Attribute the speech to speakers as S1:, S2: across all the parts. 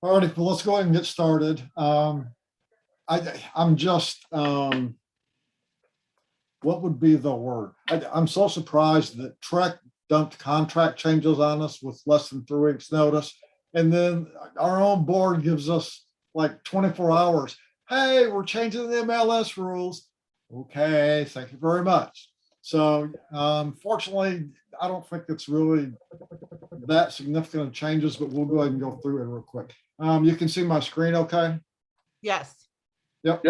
S1: All right, well, let's go ahead and get started. I'm just, what would be the word? I'm so surprised that Trek dumped contract changes on us with less than 3 weeks notice. And then our own board gives us like 24 hours. Hey, we're changing the MLS rules. Okay, thank you very much. So fortunately, I don't think it's really that significant changes, but we'll go ahead and go through it real quick. You can see my screen okay?
S2: Yes.
S1: Yep.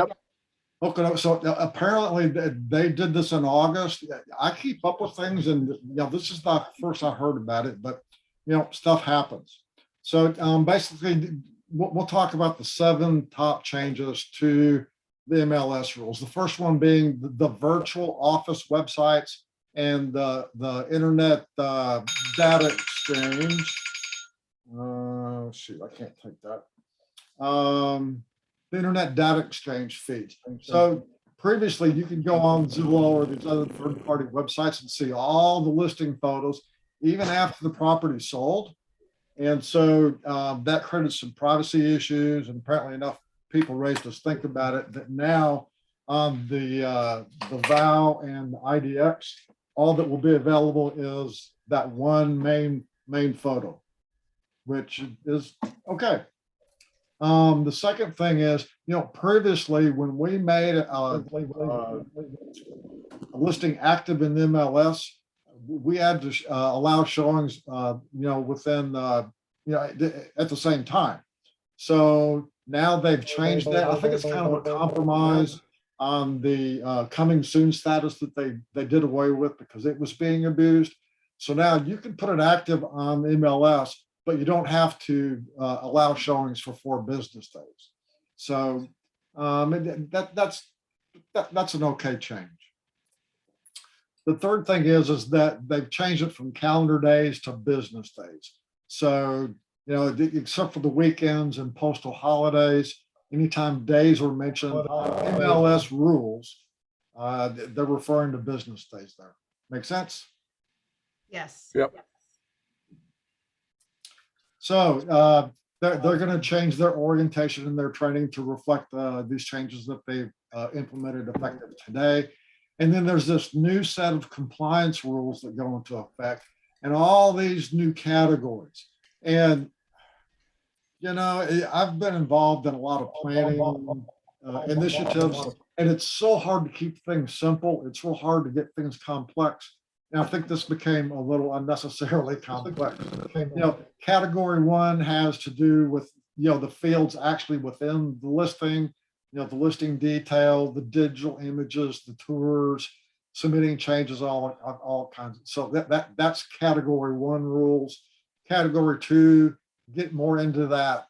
S1: Okay, so apparently they did this in August. I keep up with things, and this is not first I heard about it, but stuff happens. So basically, we'll talk about the 7 top changes to the MLS rules. The first one being the virtual office websites and the internet data exchange. Shoot, I can't take that. The internet data exchange feeds. So previously you could go on Zillow or these other third-party websites and see all the listing photos, even after the property sold. And so that created some privacy issues, and apparently enough people raised us think about it that now on the VOW and the IDX, all that will be available is that one main photo, which is okay. The second thing is, previously when we made a listing active in the MLS, we had to allow showings, within, at the same time. So now they've changed that. I think it's kind of a compromise on the coming soon status that they did away with because it was being abused. So now you can put it active on the MLS, but you don't have to allow showings for 4 business days. So that's an okay change. The third thing is that they've changed it from calendar days to business days. So, except for the weekends and postal holidays, anytime days are mentioned, MLS rules, they're referring to business days there. Make sense?
S2: Yes.
S3: Yep.
S1: So they're going to change their orientation and their training to reflect these changes that they've implemented effective today. And then there's this new set of compliance rules that go into effect and all these new categories. And, I've been involved in a lot of planning initiatives, and it's so hard to keep things simple. It's real hard to get things complex. And I think this became a little unnecessarily complex. Category 1 has to do with, the fields actually within the listing, the listing detail, the digital images, the tours, submitting changes, all kinds. So that's category 1 rules. Category 2, get more into that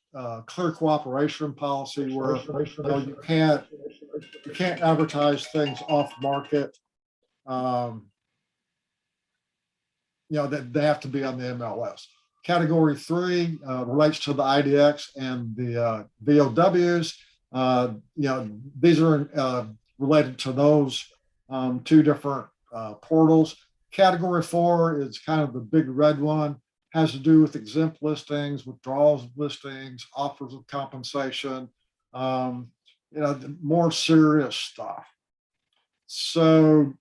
S1: clear cooperation policy where you can't advertise things off market. That they have to be on the MLS. Category 3 relates to the IDX and the VOWs. These are related to those 2 different portals. Category 4 is kind of the big red one, has to do with exempt listings, withdrawals of listings, offers of compensation, the more serious stuff. So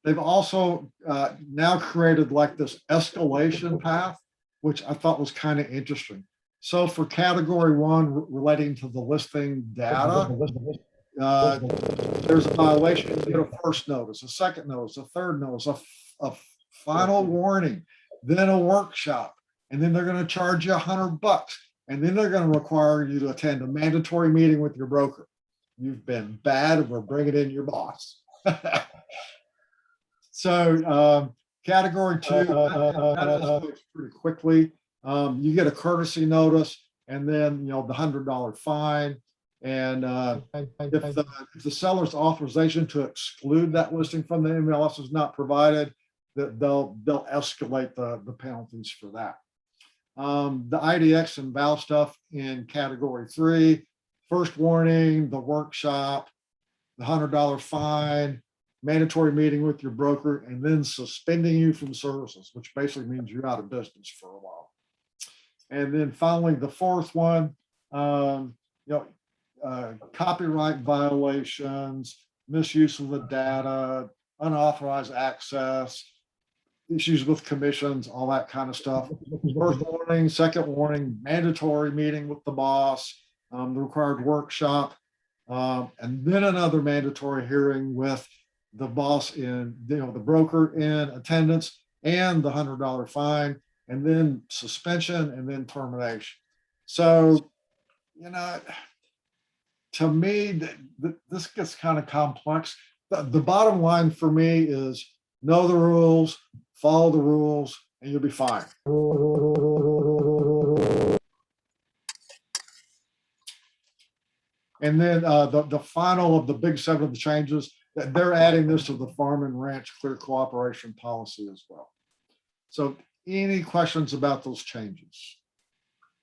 S1: they've also now created like this escalation path, which I thought was kind of interesting. So for category 1 relating to the listing data, there's a violation. You get a first notice, a second notice, a third notice, a final warning, then a workshop, and then they're going to charge you $100, and then they're going to require you to attend a mandatory meeting with your broker. You've been bad, and we're bringing in your boss. So category 2, that pretty quickly. You get a courtesy notice, and then the $100 fine. And if the seller's authorization to exclude that listing from the MLS is not provided, they'll escalate the penalties for that. The IDX and VAL stuff in category 3, first warning, the workshop, the $100 fine, mandatory meeting with your broker, and then suspending you from services, which basically means you're out of business for a while. And then finally, the fourth one, you know, copyright violations, misuse of the data, unauthorized access, issues with commissions, all that kind of stuff. First warning, second warning, mandatory meeting with the boss, the required workshop, and then another mandatory hearing with the boss in, the broker in attendance, and the $100 fine, and then suspension, and then termination. So, to me, this gets kind of complex. The bottom line for me is know the rules, follow the rules, and you'll be fine. And then the final of the big seven of the changes, that they're adding this to the farm and ranch clear cooperation policy as well. So any questions about those changes?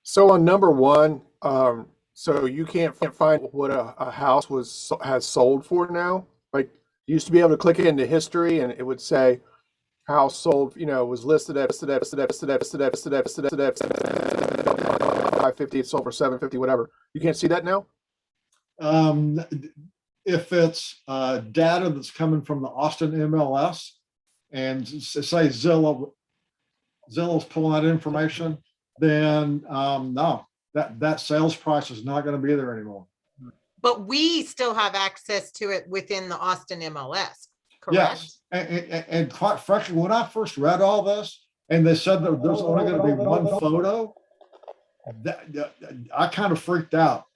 S3: So on number one, so you can't find what a house has sold for now? Like, you used to be able to click into history and it would say house sold, was listed at 550, it sold for 750, whatever. You can't see that now?
S1: If it's data that's coming from the Austin MLS, and say Zillow's pulling that information, then no, that sales price is not going to be there anymore.
S2: But we still have access to it within the Austin MLS, correct?
S1: Yes, and quite frankly, when I first read all this, and they said that there's only going to be one photo, I kind of freaked out.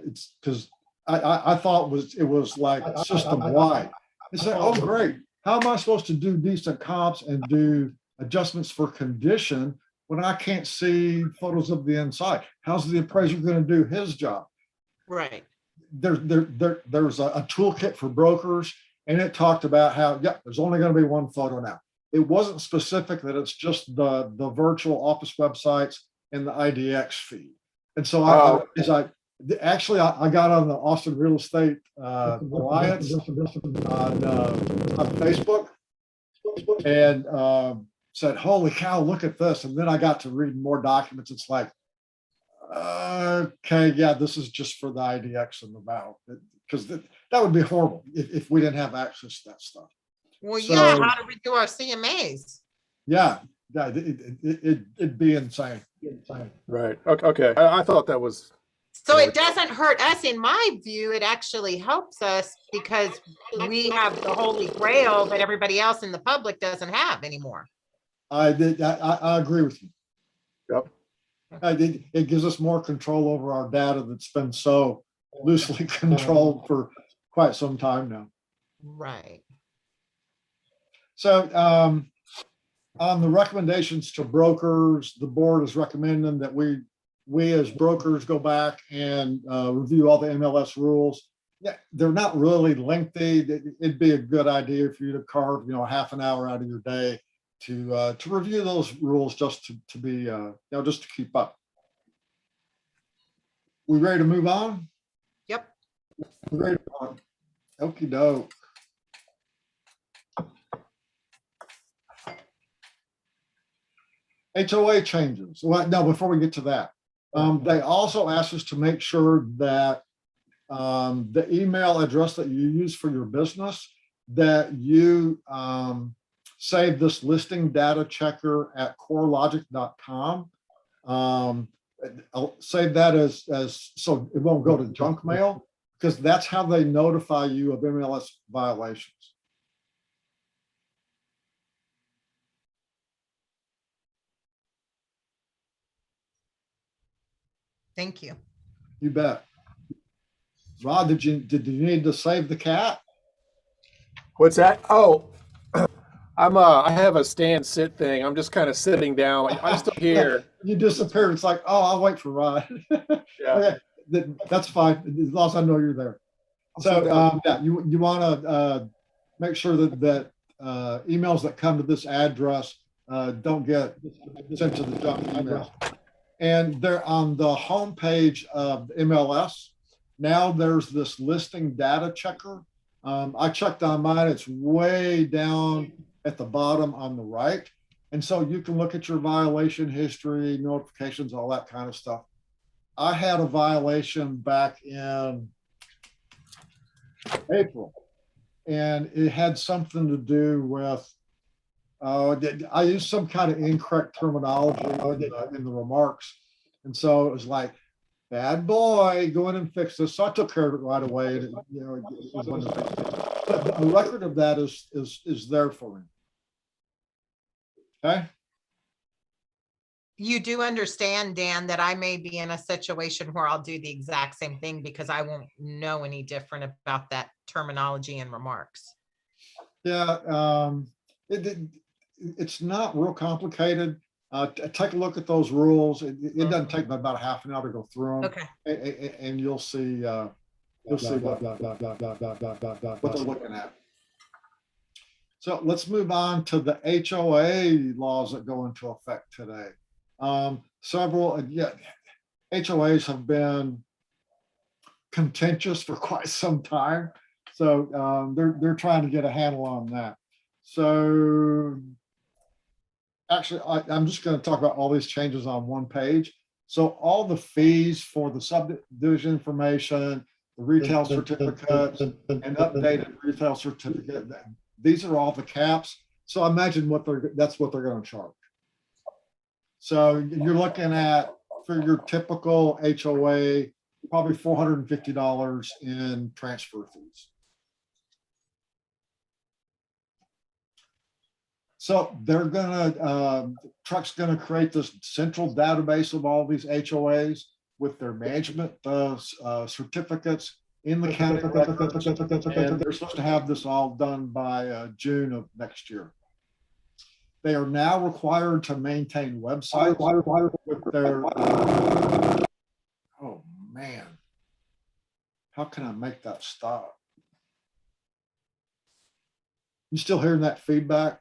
S1: It's because I thought it was like system wide. They said, "Oh, great! How am I supposed to do decent comps and do adjustments for condition when I can't see photos of the inside? How's the appraiser going to do his job?"
S2: Right.
S1: There's a toolkit for brokers, and it talked about how there's only going to be one photo now. It wasn't specific that it's just the virtual office websites and the IDX feed. And so I got on the Austin Real Estate Alliance on Facebook and said, "Holy cow, look at this." And then I got to read more documents. It's like, okay, this is just for the IDX and the VAL, because that would be horrible if we didn't have access to that stuff.
S2: Well, how do we do our CMAs?
S1: It'd be insane.
S3: Right. Okay. I thought that was.
S2: So it doesn't hurt us. In my view, it actually helps us because we have the holy grail that everybody else in the public doesn't have anymore.
S1: I agree with you.
S3: Yep.
S1: It gives us more control over our data that's been so loosely controlled for quite some time now.
S2: Right.
S1: So on the recommendations to brokers, the board is recommending that we as brokers go back and review all the MLS rules. They're not really lengthy. It'd be a good idea for you to carve, half an hour out of your day to review those rules, just to be, just to keep up. We ready to move on?
S2: Yep.
S1: We're ready to move on. Okie doke. HOA changes. Well, no, before we get to that, they also asked us to make sure that the email address that you use for your business, that you save this listing data checker at corelogic.com. I'll save that as so it won't go to junk mail, because that's how they notify you of MLS violations.
S2: Thank you.
S1: You bet. Rod, did you need to save the cat?
S3: What's that? Oh, I have a stand sit thing. I'm just kind of sitting down. I'm still here.
S1: You disappeared. It's like, oh, I'll wait for Rod.
S3: Yeah.
S1: Okay, that's fine, as long as I know you're there. So you want to make sure that emails that come to this address don't get sent to the junk email. And they're on the home page of MLS. Now there's this listing data checker. I checked on mine. It's way down at the bottom on the right. And so you can look at your violation history, notifications, all that kind of stuff. I had a violation back in April, and it had something to do with, I used some kind of incorrect terminology in the remarks. And so it was like, bad boy, go in and fix this. So I took care of it right away. And it was one of the things. But a record of that is there for me. Okay.
S2: You do understand, Dan, that I may be in a situation where I'll do the exact same thing because I won't know any different about that terminology and remarks.
S1: Yeah, it's not real complicated. Take a look at those rules. It doesn't take about a half an hour to go through them.
S2: Okay.
S1: And you'll see what they're looking at. So let's move on to the HOA laws that go into effect today. Several HOAs have been contentious for quite some time. So they're trying to get a handle on that. So actually, I'm just going to talk about all these changes on one page. So all the fees for the subdivision information, the retail certificates, and updated retail certificate, these are all the caps. So imagine that's what they're going to charge. So you're looking at, for your typical HOA, probably $450 in transfer fees. So they're Truck's gonna create this central database of all these HOAs with their management certificates in the county records, and they're supposed to have this all done by June of next year. They are now required to maintain websites with their. Oh man, how can I make that stop? You still hearing that feedback?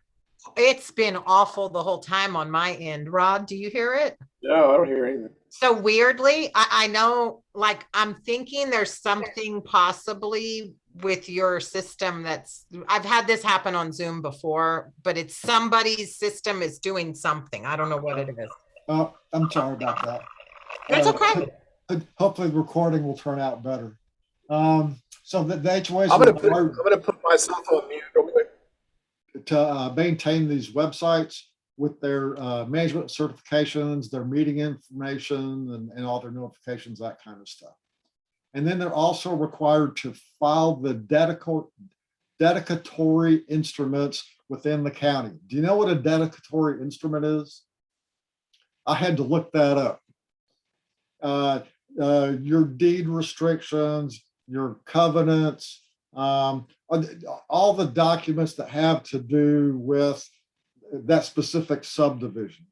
S2: It's been awful the whole time on my end. Rod, do you hear it?
S3: No, I don't hear anything.
S2: So weirdly, I know, like, I'm thinking there's something possibly with your system I've had this happen on Zoom before, but it's somebody's system is doing something. I don't know what it is.
S1: Oh, I'm sorry about that.
S2: It's okay.
S1: Hopefully the recording will turn out better. So the HOAs
S3: I'm gonna put myself on mute real quick.
S1: To maintain these websites with their management certifications, their meeting information, and all their notifications, that kind of stuff. And then they're also required to file the dedicatory instruments within the county. Do you know what a dedicatory instrument is? I had to look that up. Your deed restrictions, your covenants, all the documents that have to do with that specific subdivision.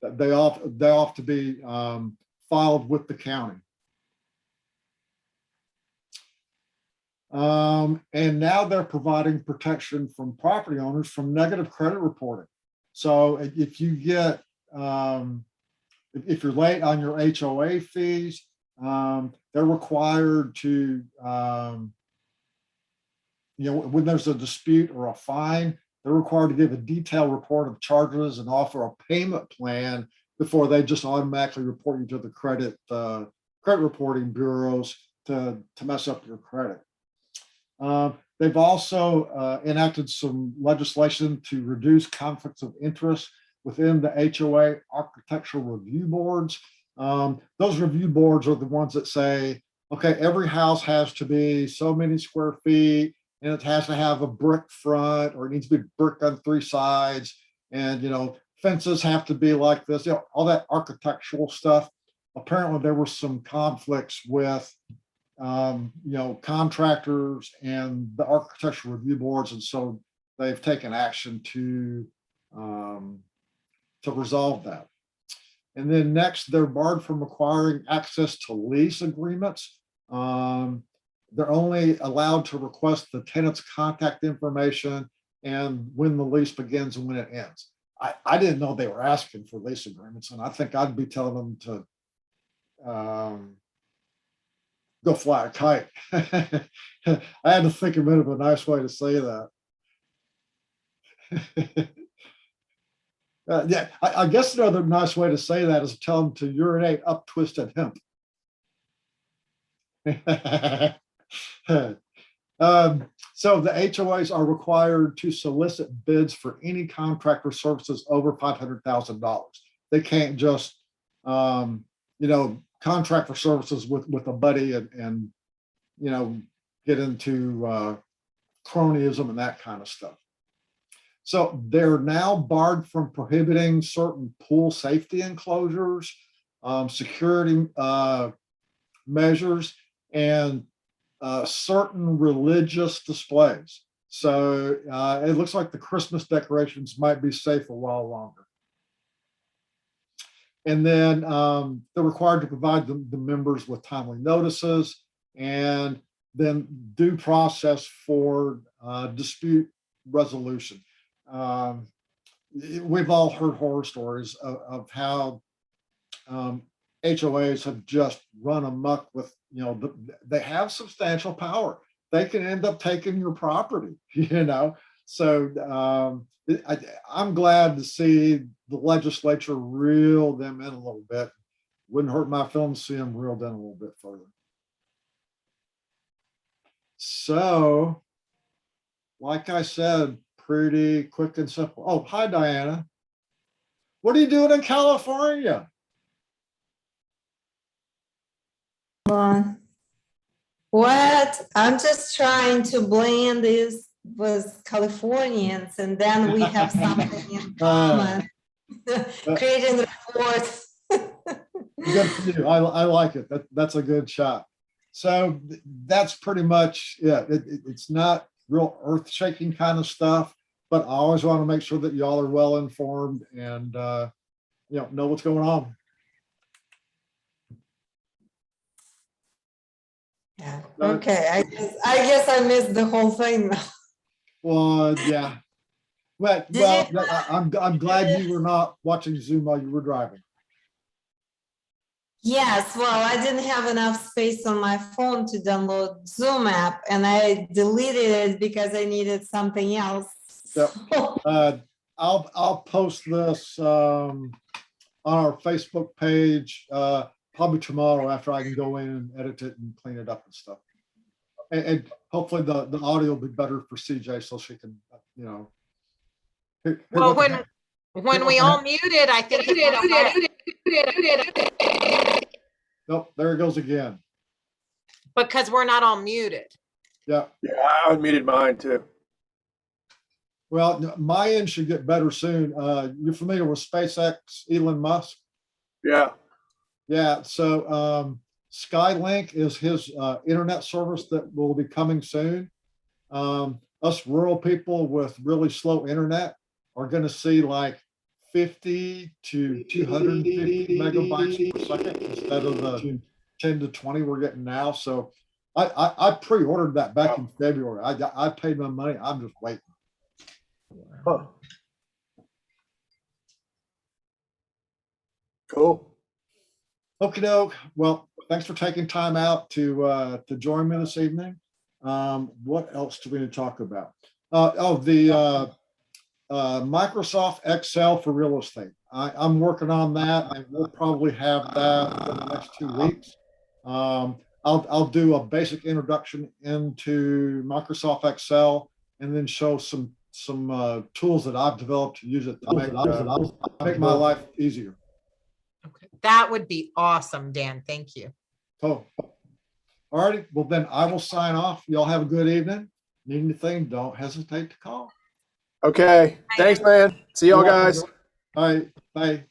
S1: They ought to be filed with the county. And now they're providing protection from property owners from negative credit reporting. So if you get, if you're late on your HOA fees, they're required to, when there's a dispute or a fine, they're required to give a detailed report of charges and offer a payment plan before they just automatically report you to the credit reporting bureaus to mess up your credit. They've also enacted some legislation to reduce conflicts of interest within the HOA architectural review boards. Those review boards are the ones that say, okay, every house has to be so many square feet, and it has to have a brick front, or it needs to be brick on 3 sides, and fences have to be like this, all that architectural stuff. Apparently there were some conflicts with contractors and the architectural review boards, and so they've taken action to resolve that. And then next, they're barred from acquiring access to lease agreements. They're only allowed to request the tenant's contact information and when the lease begins and when it ends. I didn't know they were asking for lease agreements, and I think I'd be telling them to go fly a kite. I had to think a bit of a nice way to say that. Yeah, I guess another nice way to say that is tell them to urinate up twisted hemp. So the HOAs are required to solicit bids for any contractor services over $500,000. They can't just, contract for services with a buddy and get into cronyism and that kind of stuff. So they're now barred from prohibiting certain pool safety enclosures, security measures, and certain religious displays. So it looks like the Christmas decorations might be safe a while longer. And then they're required to provide the members with timely notices and then due process for dispute resolution. We've all heard horror stories of how HOAs have just run amok with, they have substantial power. They can end up taking your property, So I'm glad to see the legislature reel them in a little bit. Wouldn't hurt my feelings to see them reeled in a little bit further. So, like I said, pretty quick and simple. Oh, hi, Diana. What are you doing in California?
S4: What? I'm just trying to blend this with Californians, and then we have something in common. Creating reports.
S1: Good for you. I like it. That's a good shot. So that's pretty much it's not real earth-shaking kind of stuff, but I always want to make sure that y'all are well informed and know what's going on.
S4: Yeah. Okay. I guess I missed the whole thing now.
S1: Well, yeah. Well, I'm glad you were not watching Zoom while you were driving.
S4: Yes, well, I didn't have enough space on my phone to download Zoom app, and I deleted it because I needed something else.
S1: Yep. I'll post this on our Facebook page probably tomorrow after I can go in and edit it and clean it up and stuff. And hopefully the audio will be better for CJ so she can,
S2: Well, when we all muted, I think
S1: nope, there it goes again.
S2: because we're not all muted.
S1: Yeah.
S3: Yeah, I unmuted mine too.
S1: Well, my end should get better soon. You're familiar with SpaceX, Elon Musk?
S3: Yeah.
S1: Yeah. So Skylink is his internet service that will be coming soon. Us rural people with really slow internet are going to see like 50 to 250 megabytes per second instead of the 10 to 20 we're getting now. So I pre-ordered that back in February. I paid my money. I'm just waiting.
S3: Huh. Cool.
S1: Okie doke. Well, thanks for taking time out to join me this evening. What else do we need to talk about? The Microsoft Excel for real estate. I'm working on that, and we'll probably have that in the next 2 weeks. I'll do a basic introduction into Microsoft Excel, and then show some tools that I've developed to use it to make my life easier.
S2: Okay. That would be awesome, Dan. Thank you.
S1: Oh, all righty. Well, then I will sign off. Y'all have a good evening. Need anything, don't hesitate to call.
S3: Okay. Thanks, man. See y'all guys.
S1: All right. Bye.